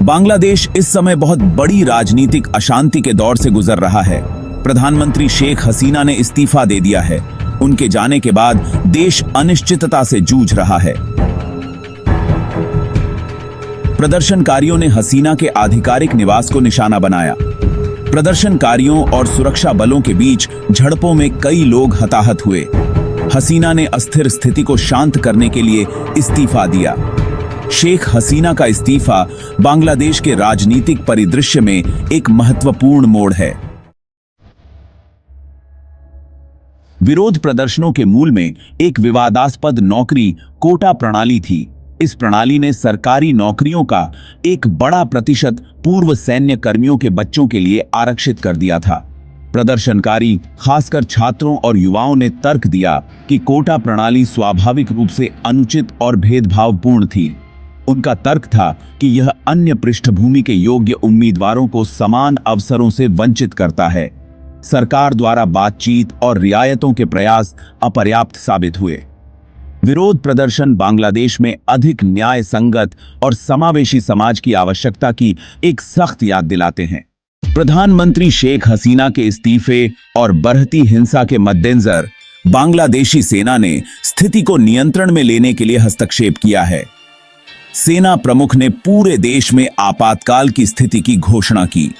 बांग्लादेश इस समय बहुत बड़ी राजनीतिक अशांति के दौर से गुजर रहा है। प्रधानमंत्री शेख हसीना ने इस्तीफा दे दिया है। उनके जाने के बाद देश अनिश्चितता से जूझ रहा है। प्रदर्शनकारियों ने हसीना के आधिकारिक निवास को निशाना बनाया। प्रदर्शनकारियों और सुरक्षा बलों के बीच झड़पों में कई लोग हताहत हुए। हसीना ने अस्थिर स्थिति को शांत करने के लिए इस्तीफा दिया। शेख हसीना का इस्तीफा बांग्लादेश के राजनीतिक परिदृश्य में एक महत्वपूर्ण मोड़ है। विरोध प्रदर्शनों के मूल में एक विवादास्पद नौकरी कोटा प्रणाली थी। इस प्रणाली ने सरकारी नौकरियों का एक बड़ा प्रतिशत पूर्व सैन्य कर्मियों के बच्चों के लिए आरक्षित कर दिया था। प्रदर्शनकारी, खासकर छात्रों और युवाओं ने तर्क दिया कि कोटा प्रणाली स्वाभाविक रूप से अनुचित और भेदभावपूर्ण थी। उनका तर्क था कि यह अन्य पृष्ठभूमि के योग्य उम्मीदवारों को समान अवसरों से वंचित करता है। सरकार द्वारा बातचीत और रियायतों के प्रयास अपर्याप्त साबित हुए। विरोध प्रदर्शन बांग्लादेश में अधिक न्याय संगत और समावेशी समाज की आवश्यकता की एक सख्त याद दिलाते हैं। प्रधानमंत्री शेख हसीना के इस्तीफे और बढ़ती हिंसा के मद्देनजर बांग्लादेशी सेना ने स्थिति को नियंत्रण में लेने के लिए हस्तक्षेप किया है। सेना प्रमुख ने पूरे देश में आपातकाल की स्थिति की घोषणा की।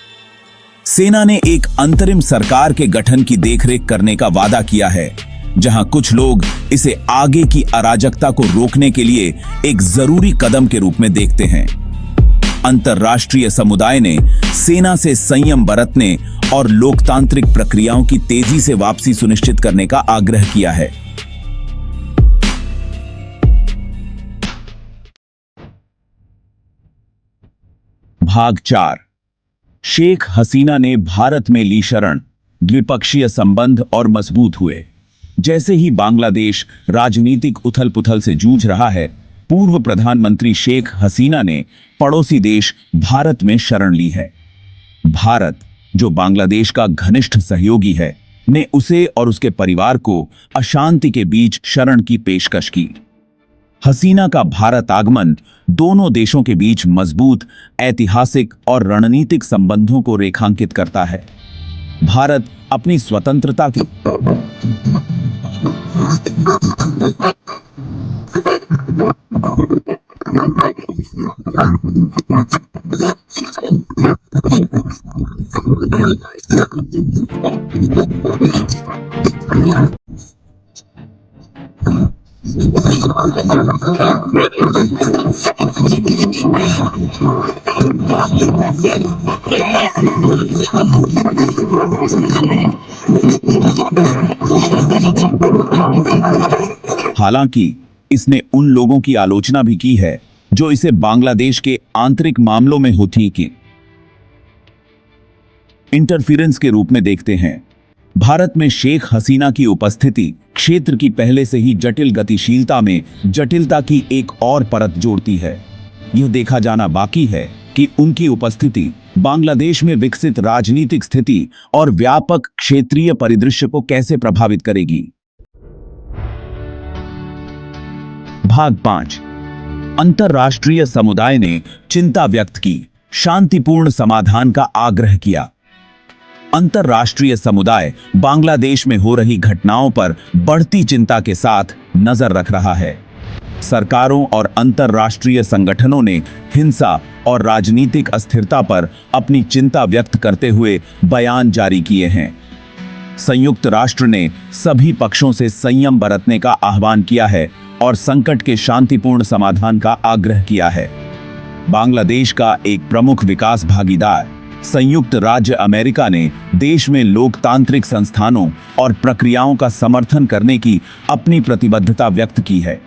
सेना ने एक अंतरिम सरकार के गठन की देखरेख करने का वादा किया है, जहां कुछ लोग इसे आगे की अराजकता को रोकने के लिए एक जरूरी कदम के रूप में देखते हैं। अंतर्राष्ट्रीय समुदाय ने सेना से संयम बरतने और लोकतांत्रिक प्रक्रियाओं की तेजी से वापसी सुनिश्चित करने का आग्रह किया है। भाग 4। शेख हसीना ने भारत में ली शरण, द्विपक्षीय संबंध और मजबूत हुए। जैसे ही बांग्लादेश राजनीतिक उथल-पुथल से जूझ रहा है, पूर्व प्रधानमंत्री शेख हसीना ने पड़ोसी देश भारत में शरण ली है। भारत, जो बांग्लादेश का घनिष्ठ सहयोगी है, ने उसे और उसके परिवार को अशांति के बीच शरण की पेशकश की। हसीना का भारत आगमन दोनों देशों के बीच मजबूत ऐतिहासिक और रणनीतिक संबंधों को रेखांकित करता है। भारत अपनी स्वतंत्रता की हालांकि इसने उन लोगों की आलोचना भी की है जो इसे बांग्लादेश के आंतरिक मामलों में होती कि इंटरफेरेंस के रूप में देखते हैं। भारत में शेख हसीना की उपस्थिति क्षेत्र की पहले से ही जटिल गतिशीलता में जटिलता की एक और परत जोड़ती है। यह देखा जाना बाकी है कि उनकी उपस्थिति बांग्लादेश में विकसित राजनीतिक स्थिति और व्यापक क्षेत्रीय परिदृश्य को कैसे प्रभावित करेगी। भाग 5। अंतर्राष्ट्रीय समुदाय ने चिंता व्यक्त की, शांतिपूर्ण समाधान का आग्रह किया। अंतर्राष्ट्रीय समुदाय बांग्लादेश में हो रही घटनाओं पर बढ़ती चिंता के साथ नजर रख रहा है। सरकारों और अंतर्राष्ट्रीय संगठनों ने हिंसा और राजनीतिक अस्थिरता पर अपनी चिंता व्यक्त करते हुए बयान जारी किए हैं। संयुक्त राष्ट्र ने सभी पक्षों से संयम बरतने का आह्वान किया है और संकट के शांतिपूर्ण समाधान का आग्रह किया है। बांग्लादेश का एक प्रमुख विकास भागीदार संयुक्त राज्य अमेरिका ने देश में लोकतांत्रिक संस्थानों और प्रक्रियाओं का समर्थन करने की अपनी प्रतिबद्धता व्यक्त की है।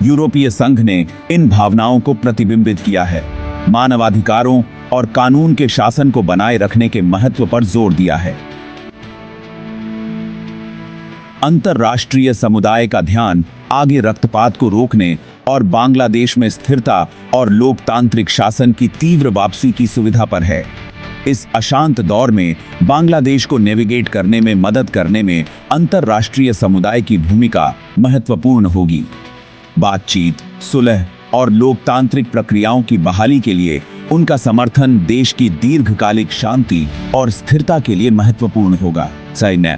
यूरोपीय संघ ने इन भावनाओं को प्रतिबिंबित किया है, मानवाधिकारों और कानून के शासन को बनाए रखने के महत्व पर जोर दिया है। अंतर्राष्ट्रीय समुदाय का ध्यान आगे रक्तपात को रोकने और बांग्लादेश में स्थिरता और लोकतांत्रिक शासन की तीव्र वापसी की सुविधा पर है। इस अशांत दौर में बांग्लादेश को नेविगेट करने में मदद करने में अंतर्राष्ट्रीय समुदाय की भूमिका महत्वपूर्ण होगी। बातचीत, सुलह और लोकतांत्रिक प्रक्रियाओं की बहाली के लिए उनका समर्थन देश की दीर्घकालिक शांति और स्थिरता के लिए महत्वपूर्ण होगा। सैन्य